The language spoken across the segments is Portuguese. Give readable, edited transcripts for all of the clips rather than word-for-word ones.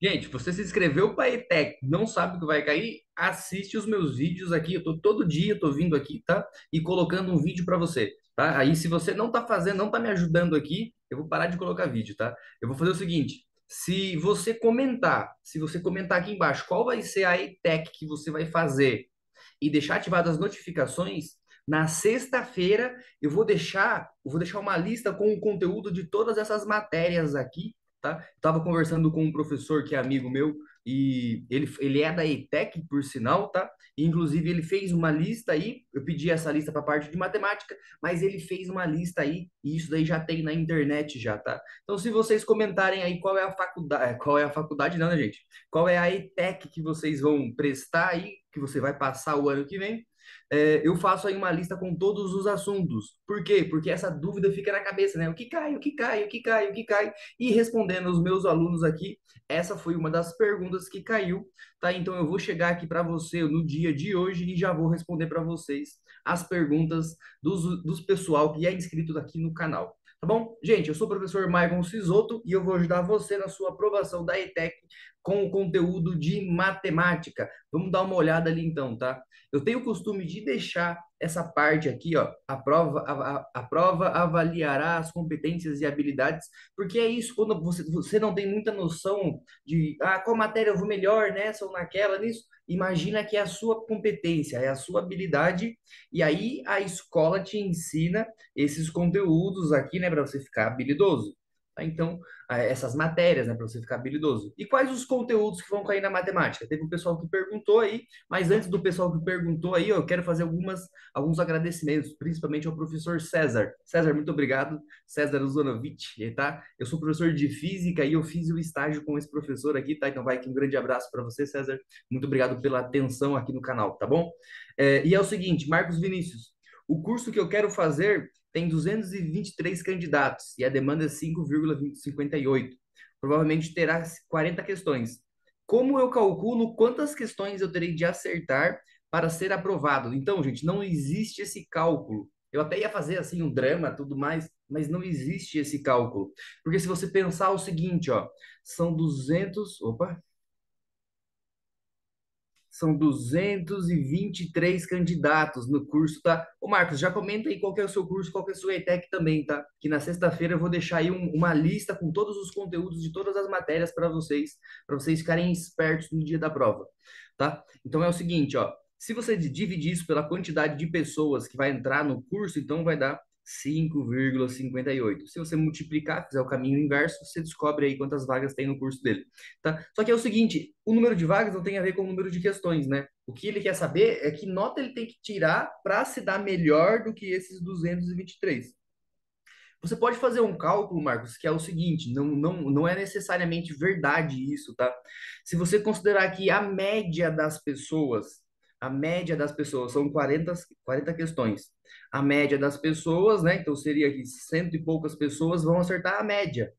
Gente, você se inscreveu para a ETEC, não sabe o que vai cair? Assiste os meus vídeos aqui. Eu tô todo dia, tô vindo aqui, tá? E colocando um vídeo para você, tá? Aí, se você não tá fazendo, não tá me ajudando aqui, eu vou parar de colocar vídeo, tá? Eu vou fazer o seguinte: se você comentar aqui embaixo qual vai ser a ETEC que você vai fazer e deixar ativadas as notificações, na sexta-feira eu vou deixar uma lista com o conteúdo de todas essas matérias aqui, tá? Estava conversando com um professor que é amigo meu e ele é da ETEC, por sinal, tá? E, inclusive, ele fez uma lista aí. Eu pedi essa lista para a parte de matemática, mas ele fez uma lista aí e isso daí já tem na internet já, tá? Então, se vocês comentarem aí qual é a faculdade não, né, gente? Qual é a ETEC que vocês vão prestar aí, que você vai passar o ano que vem, eu faço aí uma lista com todos os assuntos. Por quê? Porque essa dúvida fica na cabeça, né? O que cai, o que cai, o que cai, o que cai? E respondendo aos meus alunos aqui, essa foi uma das perguntas que caiu, tá? Então eu vou chegar aqui para você no dia de hoje e já vou responder para vocês as perguntas dos pessoal que é inscrito aqui no canal. Tá bom? Gente, eu sou o professor Maicon Sisoto e eu vou ajudar você na sua aprovação da ETEC com o conteúdo de matemática. Vamos dar uma olhada ali então, tá? Eu tenho o costume de deixar essa parte aqui, ó, a prova avaliará as competências e habilidades, porque é isso, quando você não tem muita noção de qual matéria eu vou melhor nessa ou naquela, nisso, imagina que é a sua competência, é a sua habilidade, e aí a escola te ensina esses conteúdos aqui, né, para você ficar habilidoso. Tá? Então, essas matérias, né, para você ficar habilidoso. E quais os conteúdos que vão cair na matemática? Teve um pessoal que perguntou aí, mas antes do pessoal que perguntou aí, eu quero fazer alguns agradecimentos, principalmente ao professor César. César, muito obrigado. César Uzonovich, tá? Eu sou professor de física e eu fiz o estágio com esse professor aqui, tá? Então vai aqui um grande abraço para você, César. Muito obrigado pela atenção aqui no canal, tá bom? E é o seguinte, Marcos Vinícius, o curso que eu quero fazer tem 223 candidatos e a demanda é 5,58. Provavelmente terá 40 questões. Como eu calculo quantas questões eu terei de acertar para ser aprovado? Então, gente, não existe esse cálculo. Eu até ia fazer assim um drama, tudo mais, mas não existe esse cálculo. Porque se você pensar o seguinte, ó, são 200, opa, são 223 candidatos no curso, tá? Ô Marcos, já comenta aí qual que é o seu curso, qual que é a sua ETEC também, tá? Que na sexta-feira eu vou deixar aí uma lista com todos os conteúdos de todas as matérias para vocês ficarem espertos no dia da prova, tá? Então é o seguinte, ó, se você dividir isso pela quantidade de pessoas que vai entrar no curso, então vai dar 5,58. Se você multiplicar, fizer o caminho inverso, você descobre aí quantas vagas tem no curso dele, tá? Só que é o seguinte, o número de vagas não tem a ver com o número de questões, né? O que ele quer saber é que nota ele tem que tirar para se dar melhor do que esses 223. Você pode fazer um cálculo, Marcos, que é o seguinte, não é necessariamente verdade isso, tá? Se você considerar que a média das pessoas são 40 questões. A média das pessoas, né? Então seria que cento e poucas pessoas vão acertar a média,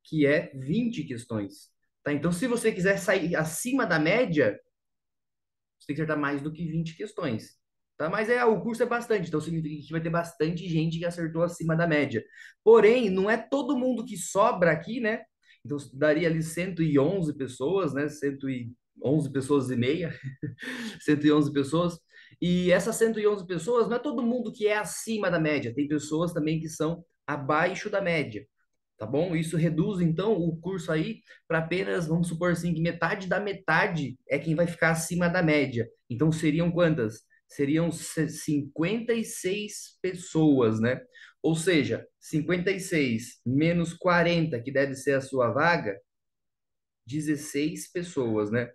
que é 20 questões. Tá? Então, se você quiser sair acima da média, você tem que acertar mais do que 20 questões. Tá? Mas o curso é bastante, então significa que vai ter bastante gente que acertou acima da média. Porém, não é todo mundo que sobra aqui, né? Então, daria ali 111 pessoas, né? 111 pessoas e meia, 111 pessoas. E essas 111 pessoas, não é todo mundo que é acima da média. Tem pessoas também que são abaixo da média, tá bom? Isso reduz, então, o curso aí para apenas, vamos supor assim, que metade da metade é quem vai ficar acima da média. Então, seriam quantas? Seriam 56 pessoas, né? Ou seja, 56 menos 40, que deve ser a sua vaga, 16 pessoas, né?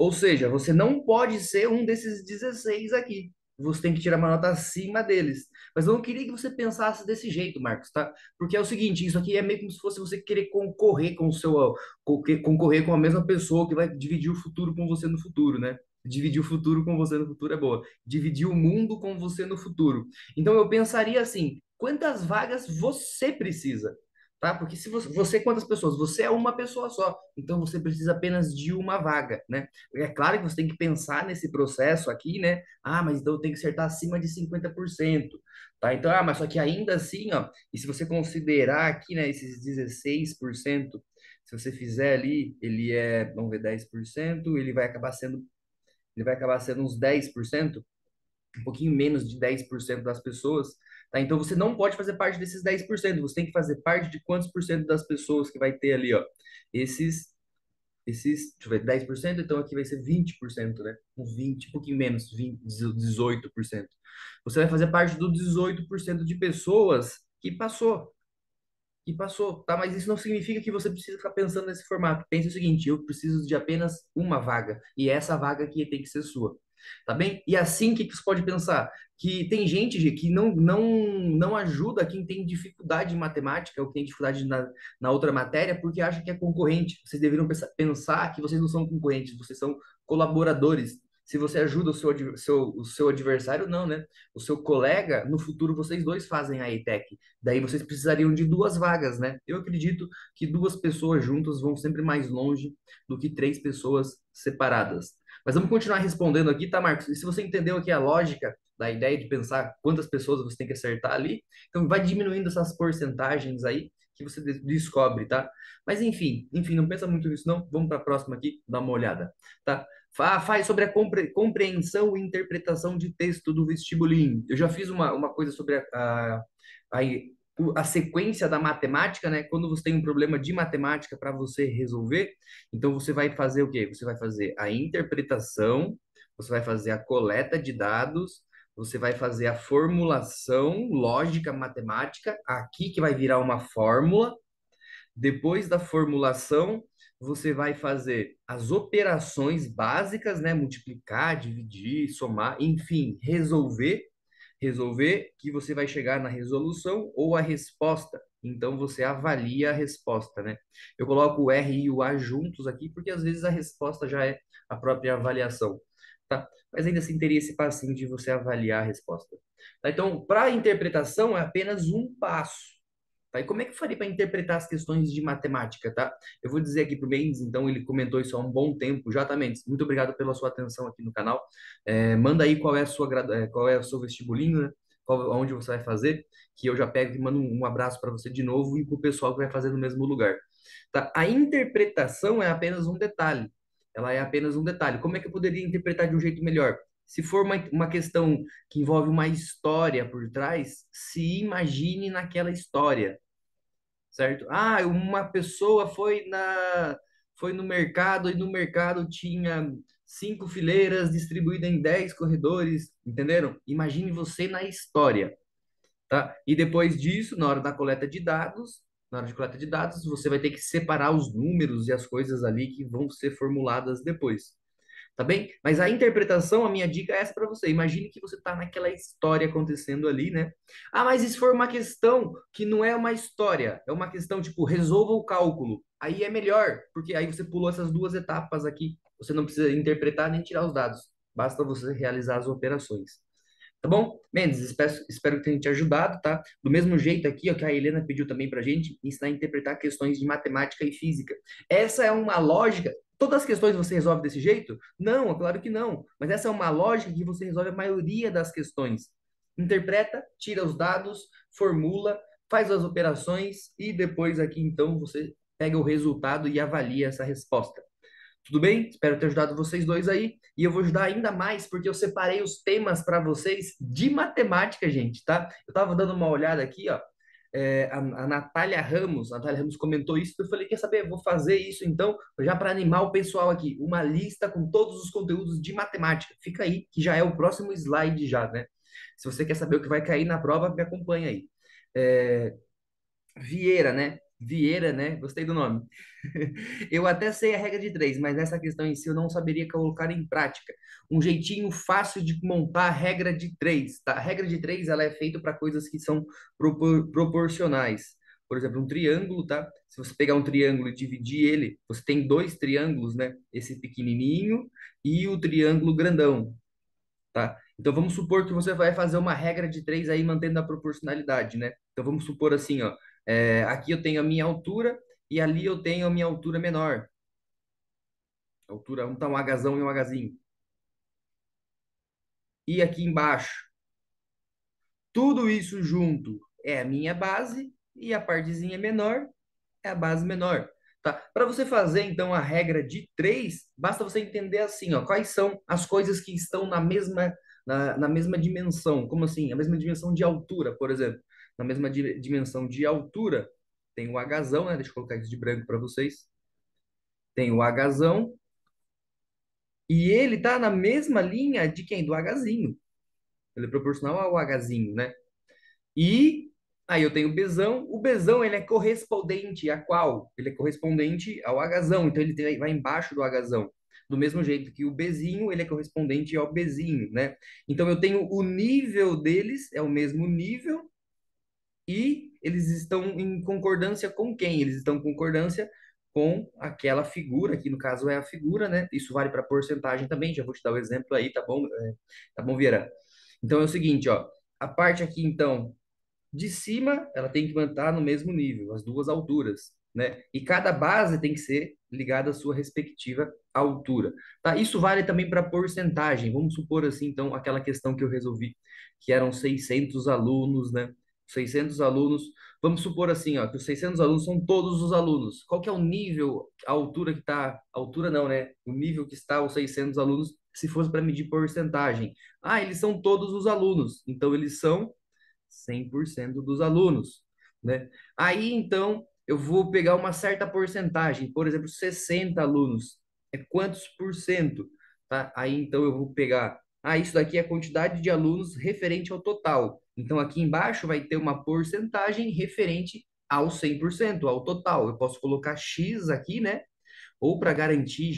Ou seja, você não pode ser um desses 16 aqui. Você tem que tirar uma nota acima deles. Mas eu não queria que você pensasse desse jeito, Marcos, tá? Porque é o seguinte, isso aqui é meio como se fosse você querer concorrer com o seu, concorrer com a mesma pessoa que vai dividir o futuro com você no futuro, né? Dividir o futuro com você no futuro é boa. Dividir o mundo com você no futuro. Então eu pensaria assim, quantas vagas você precisa? tá? Porque se você, quantas pessoas? Você é uma pessoa só, então você precisa apenas de uma vaga, né? É claro que você tem que pensar nesse processo aqui, né? Ah, mas então eu tenho que acertar acima de 50%, tá? Então, mas só que ainda assim, ó, e se você considerar aqui, né, esses 16%, se você fizer ali, vamos ver, 10%, ele vai acabar sendo uns 10%, um pouquinho menos de 10% das pessoas, tá? Então você não pode fazer parte desses 10%, você tem que fazer parte de quantos por cento das pessoas que vai ter ali, ó. Esses, deixa eu ver, 10%, então aqui vai ser 20%, né? Uns 20, um pouquinho menos, 20, 18%. Você vai fazer parte do 18% de pessoas que passou, tá? Mas isso não significa que você precisa ficar pensando nesse formato. Pense o seguinte: eu preciso de apenas uma vaga, e essa vaga aqui tem que ser sua. Tá bem? E assim, o que que você pode pensar? Que tem gente, Gê, que não ajuda quem tem dificuldade em matemática ou tem dificuldade na outra matéria porque acha que é concorrente. Vocês deveriam pensar que vocês não são concorrentes, vocês são colaboradores. Se você ajuda o seu adversário, não, né? O seu colega, no futuro vocês dois fazem a ETEC. Daí vocês precisariam de duas vagas, né? Eu acredito que duas pessoas juntas vão sempre mais longe do que três pessoas separadas. Mas vamos continuar respondendo aqui, tá, Marcos? E se você entendeu aqui a lógica da ideia de pensar quantas pessoas você tem que acertar ali, então vai diminuindo essas porcentagens aí que você descobre, tá? Mas enfim, não pensa muito nisso, não. Vamos para a próxima aqui, dar uma olhada, tá? Faz sobre a compreensão e interpretação de texto do vestibulinho. Eu já fiz uma coisa sobre a, a sequência da matemática, né? Quando você tem um problema de matemática para você resolver, então você vai fazer o quê? Você vai fazer a interpretação, você vai fazer a coleta de dados, você vai fazer a formulação lógica matemática, aqui que vai virar uma fórmula. Depois da formulação, você vai fazer as operações básicas, né? Multiplicar, dividir, somar, enfim, resolver que você vai chegar na resolução ou a resposta. Então você avalia a resposta, né? Eu coloco o R e o A juntos aqui porque às vezes a resposta já é a própria avaliação, tá? Mas ainda assim teria esse passinho de você avaliar a resposta. Tá? Então, para a interpretação é apenas um passo. Tá? E como é que eu faria para interpretar as questões de matemática, tá? Eu vou dizer aqui para o Mendes, então ele comentou isso há um bom tempo já, tá, Mendes? Muito obrigado pela sua atenção aqui no canal. Manda aí qual é o seu vestibulinho, né? Onde você vai fazer, que eu já pego e mando um abraço para você de novo e para o pessoal que vai fazer no mesmo lugar. Tá? A interpretação é apenas um detalhe. Ela é apenas um detalhe. Como é que eu poderia interpretar de um jeito melhor? Se for uma questão que envolve uma história por trás, se imagine naquela história, certo? Ah, uma pessoa foi no mercado e no mercado tinha 5 fileiras distribuídas em 10 corredores, entenderam? Imagine você na história, tá? E depois disso, na hora de coleta de dados, você vai ter que separar os números e as coisas ali que vão ser formuladas depois. Tá bem? Mas a interpretação, a minha dica é essa para você. Imagine que você está naquela história acontecendo ali, né? Ah, mas e se for uma questão que não é uma história, é uma questão tipo, resolva o cálculo. Aí é melhor, porque aí você pulou essas duas etapas aqui. Você não precisa interpretar nem tirar os dados. Basta você realizar as operações. Tá bom? Mendes, espero que tenha te ajudado, tá? Do mesmo jeito aqui, ó, que a Helena pediu também pra gente, ensinar a interpretar questões de matemática e física. Essa é uma lógica. Todas as questões você resolve desse jeito? Não, é claro que não. Mas essa é uma lógica que você resolve a maioria das questões. Interpreta, tira os dados, formula, faz as operações e depois aqui então você pega o resultado e avalia essa resposta. Tudo bem? Espero ter ajudado vocês dois aí. E eu vou ajudar ainda mais porque eu separei os temas para vocês de matemática, gente, tá? Eu tava dando uma olhada aqui, ó. A Natália Ramos comentou isso. Eu falei, quer saber? Eu vou fazer isso então, já para animar o pessoal aqui. Uma lista com todos os conteúdos de matemática. Fica aí, que já é o próximo slide, já, né? Se você quer saber o que vai cair na prova, me acompanha aí. É, Vieira, né? Vieira, né? Gostei do nome. Eu até sei a regra de três, mas nessa questão em si eu não saberia colocar em prática. Um jeitinho fácil de montar a regra de três, tá? A regra de três, ela é feita para coisas que são proporcionais. Por exemplo, um triângulo, tá? Se você pegar um triângulo e dividir ele, você tem dois triângulos, né? Esse pequenininho e o triângulo grandão, tá? Então vamos supor que você vai fazer uma regra de três aí mantendo a proporcionalidade, né? Então vamos supor assim, ó. Aqui eu tenho a minha altura e ali eu tenho a minha altura menor. Altura, um tá um Hzão e um Hzinho. E aqui embaixo, tudo isso junto é a minha base e a partezinha menor é a base menor. Tá? Para você fazer, então, a regra de três, basta você entender assim, ó, quais são as coisas que estão na mesma dimensão. Como assim? A mesma dimensão de altura, por exemplo. Na mesma dimensão de altura, tem o Hzão, né? Deixa eu colocar isso de branco para vocês. Tem o Hzão, e ele tá na mesma linha de quem? Do Hzinho. Ele é proporcional ao Hzinho, né? E aí eu tenho o Bzão. O Bzão, ele é correspondente a qual? Ele é correspondente ao Hzão. Então vai embaixo do Hzão. Do mesmo jeito que o Bzinho, ele é correspondente ao Bzinho, né? Então eu tenho o nível deles, é o mesmo nível, e eles estão em concordância com quem? Eles estão em concordância com aquela figura, que no caso é a figura, né? Isso vale para porcentagem também, já vou te dar o exemplo aí, tá bom? Tá bom, Vieira? Então é o seguinte, ó, a parte aqui, então, de cima, ela tem que manter no mesmo nível, as duas alturas, né? E cada base tem que ser ligada à sua respectiva altura, tá? Isso vale também para porcentagem. Vamos supor assim, então, aquela questão que eu resolvi, que eram 600 alunos, né? 600 alunos. Vamos supor assim, ó, que os 600 alunos são todos os alunos. Qual que é o nível, a altura que está, altura não, né? O nível que está os 600 alunos, se fosse para medir porcentagem. Ah, eles são todos os alunos. Então, eles são 100% dos alunos, né? Aí, então, eu vou pegar uma certa porcentagem, por exemplo, 60 alunos. É quantos por cento? Tá? Aí, então, eu vou pegar. Ah, isso daqui é a quantidade de alunos referente ao total. Então, aqui embaixo vai ter uma porcentagem referente ao 100%, ao total. Eu posso colocar X aqui, né? Ou para garantir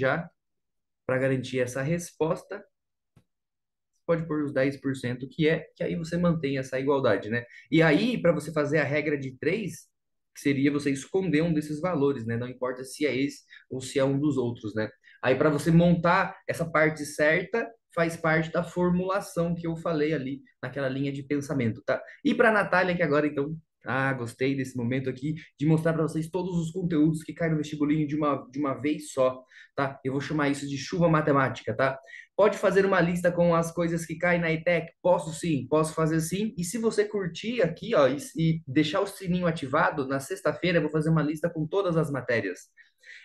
essa resposta, pode pôr os 10% que aí você mantém essa igualdade, né? E aí, para você fazer a regra de três, que seria você esconder um desses valores, né? Não importa se é esse ou se é um dos outros, né? Aí, para você montar essa parte certa, faz parte da formulação que eu falei ali naquela linha de pensamento, tá? E para a Natália, que agora, então, gostei desse momento aqui de mostrar para vocês todos os conteúdos que caem no vestibulinho de uma vez só, tá? Eu vou chamar isso de chuva matemática, tá? Pode fazer uma lista com as coisas que caem na ETEC? Posso sim, posso fazer sim. E se você curtir aqui, ó, e deixar o sininho ativado, na sexta-feira eu vou fazer uma lista com todas as matérias.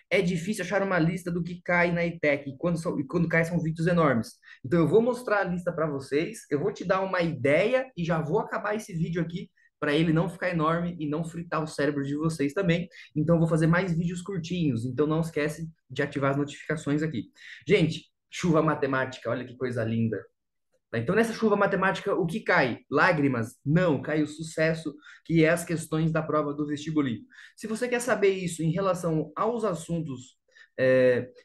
É difícil achar uma lista do que cai na ETEC, e quando cai são vídeos enormes. Então eu vou mostrar a lista para vocês, eu vou te dar uma ideia e já vou acabar esse vídeo aqui para ele não ficar enorme e não fritar o cérebro de vocês também. Então eu vou fazer mais vídeos curtinhos, então não esquece de ativar as notificações aqui. Gente, chuva matemática, olha que coisa linda. Então, nessa chuva matemática, o que cai? Lágrimas? Não, cai o sucesso, que é as questões da prova do vestibulinho. Se você quer saber isso em relação aos assuntos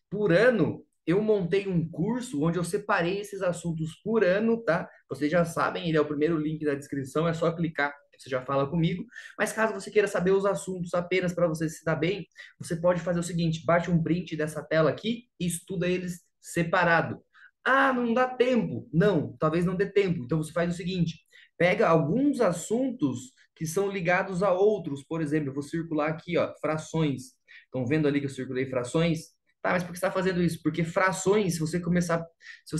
por ano, eu montei um curso onde eu separei esses assuntos por ano, tá? Vocês já sabem, ele é o primeiro link da descrição, é só clicar, você já fala comigo. Mas caso você queira saber os assuntos apenas para você se dar bem, você pode fazer o seguinte: bate um print dessa tela aqui e estuda eles separado. Ah, não dá tempo. Não, talvez não dê tempo. Então você faz o seguinte: pega alguns assuntos que são ligados a outros. Por exemplo, eu vou circular aqui, ó, frações. Estão vendo ali que eu circulei frações? Tá, mas por que você está fazendo isso? Porque frações, se você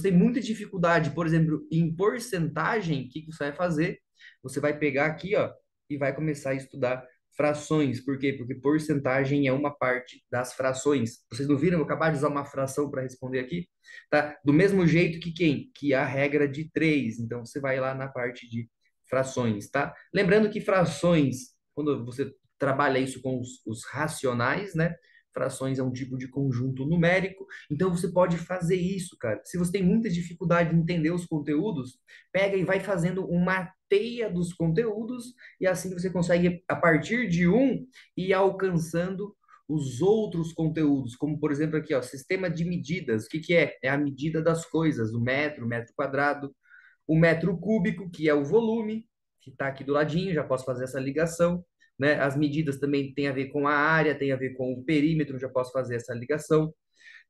tem muita dificuldade, por exemplo, em porcentagem, o que que você vai fazer? Você vai pegar aqui, ó, e vai começar a estudar frações. Por quê? Porque porcentagem é uma parte das frações. Vocês não viram eu acabar de usar uma fração para responder aqui? Tá? Do mesmo jeito que quem? Que a regra de três. Então, você vai lá na parte de frações, tá? Lembrando que frações, quando você trabalha isso com os racionais, né? Frações é um tipo de conjunto numérico, então você pode fazer isso, cara. Se você tem muita dificuldade em entender os conteúdos, pega e vai fazendo uma teia dos conteúdos, e assim você consegue, a partir de um, ir alcançando os outros conteúdos, como por exemplo aqui, ó, sistema de medidas. O que que é? É a medida das coisas, o metro quadrado, o metro cúbico, que é o volume, que está aqui do ladinho, já posso fazer essa ligação, né? As medidas também têm a ver com a área, tem a ver com o perímetro, já posso fazer essa ligação,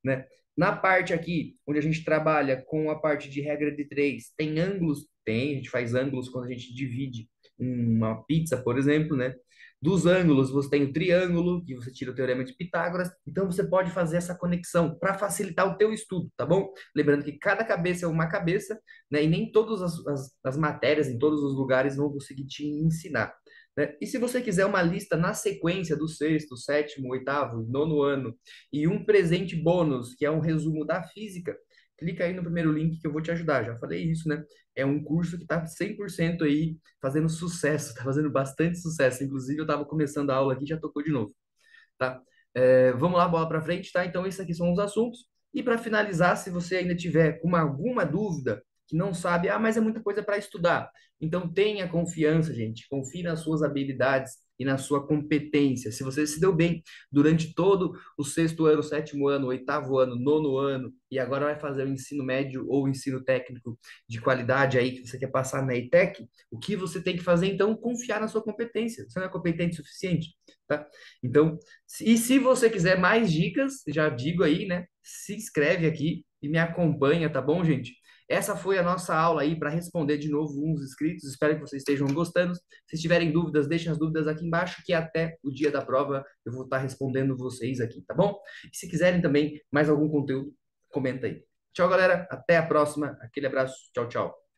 né? Na parte aqui, onde a gente trabalha com a parte de regra de três, tem ângulos? Tem, a gente faz ângulos quando a gente divide uma pizza, por exemplo, né? Dos ângulos, você tem o triângulo, que você tira o teorema de Pitágoras. Então, você pode fazer essa conexão para facilitar o teu estudo, tá bom? Lembrando que cada cabeça é uma cabeça, né? E nem todas as matérias, em todos os lugares, vão conseguir te ensinar, né? E se você quiser uma lista na sequência do sexto, sétimo, oitavo, nono ano, e um presente bônus, que é um resumo da física, clica aí no primeiro link que eu vou te ajudar. Já falei isso, né? É um curso que está 100% aí fazendo sucesso, está fazendo bastante sucesso. Inclusive, eu estava começando a aula aqui e já tocou de novo, tá? Vamos lá, bola para frente, tá? Então, esses aqui são os assuntos. E para finalizar, se você ainda tiver com alguma dúvida, que não sabe, mas é muita coisa para estudar. Então, tenha confiança, gente. Confie nas suas habilidades e na sua competência. Se você se deu bem durante todo o sexto ano, sétimo ano, oitavo ano, nono ano, e agora vai fazer o ensino médio ou o ensino técnico de qualidade aí que você quer passar na ETEC, o que você tem que fazer, então, confiar na sua competência. Você não é competente o suficiente, tá? Então, e se você quiser mais dicas, já digo aí, né? Se inscreve aqui e me acompanha, tá bom, gente? Essa foi a nossa aula aí para responder de novo uns inscritos. Espero que vocês estejam gostando. Se tiverem dúvidas, deixem as dúvidas aqui embaixo, que até o dia da prova eu vou estar respondendo vocês aqui, tá bom? E se quiserem também mais algum conteúdo, comenta aí. Tchau, galera. Até a próxima. Aquele abraço. Tchau, tchau.